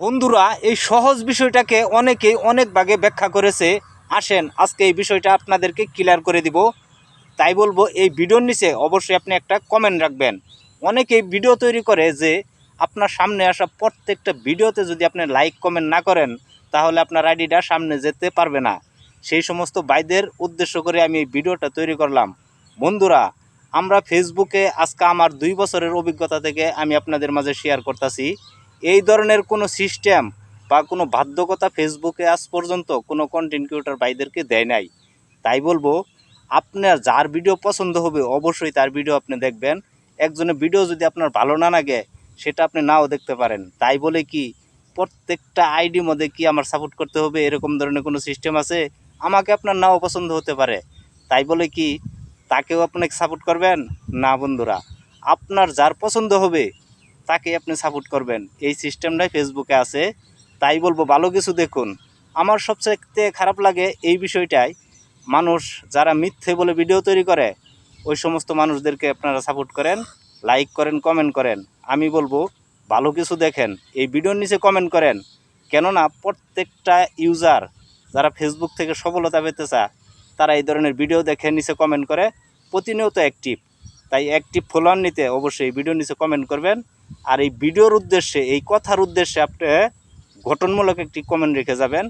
বন্ধুরা, এই সহজ বিষয়টাকে অনেকেই অনেক ভাগে ব্যাখ্যা করেছে। আসেন আজকে এই বিষয়টা আপনাদেরকে ক্লিয়ার করে দিব। তাই বলবো, এই ভিডিওর নিচে অবশ্যই আপনি একটা কমেন্ট রাখবেন। অনেকেই ভিডিও তৈরি করে যে আপনার সামনে আসা প্রত্যেকটা ভিডিওতে যদি আপনি লাইক কমেন্ট না করেন তাহলে আপনার আইডিটা সামনে যেতে পারবে না। সেই সমস্ত ভাইদের উদ্দেশ্য করে আমি এই ভিডিওটা তৈরি করলাম। বন্ধুরা, আমরা ফেসবুকে আজকে আমার 2 বছরের অভিজ্ঞতা থেকে আমি আপনাদের মাঝে শেয়ার করতেছি। এই ধরনের কোনো সিস্টেম বা কোনো বাধ্যকতা ফেসবুকে আজ পর্যন্ত কোনো কন্টেন্ট ক্রিয়েটর ভাইদেরকে দেয় নাই। তাই বলবো, আপনার যার ভিডিও পছন্দ হবে অবশ্যই তার ভিডিও আপনি দেখবেন। একজনের ভিডিও যদি আপনার ভালো না লাগে সেটা আপনি নাও দেখতে পারেন। তাই বলে কি প্রত্যেকটা আইডি মধ্যে কি আমার সাপোর্ট করতে হবে এরকম ধরনের কোনো সিস্টেম আছে? আমাকে আপনার নাও পছন্দ হতে পারে, তাই বলে কি তাকেও আপনাকে সাপোর্ট করবেন? না বন্ধুরা, আপনার যার পছন্দ হবে তাকে আপনি সাপোর্ট করবেন, এই সিস্টেমটাই ফেসবুকে আছে। তাই বলবো ভালো কিছু দেখুন। আমার সবচেয়ে খারাপ লাগে এই বিষয়টাই, মানুষ যারা মিথ্যে বলে ভিডিও তৈরি করে ওই সমস্ত মানুষদেরকে আপনারা সাপোর্ট করেন, লাইক করেন, কমেন্ট করেন। আমি বলবো ভালো কিছু দেখেন, এই ভিডিওর নিচে কমেন্ট করেন। কেননা প্রত্যেকটা ইউজার যারা ফেসবুক থেকে সফলতা পেতে চায় তারা এই ধরনের ভিডিও দেখে নিচে কমেন্ট করে, প্রতিনিয়ত অ্যাক্টিভ। তাই অ্যাক্টিভ ফলোয়ার নিতে অবশ্যই এই ভিডিওর নিচে কমেন্ট করবেন। আর এই ভিডিওর উদ্দেশ্যে, এই কথার উদ্দেশ্যে আপনি গঠনমূলক একটি কমেন্ট রেখে যাবেন।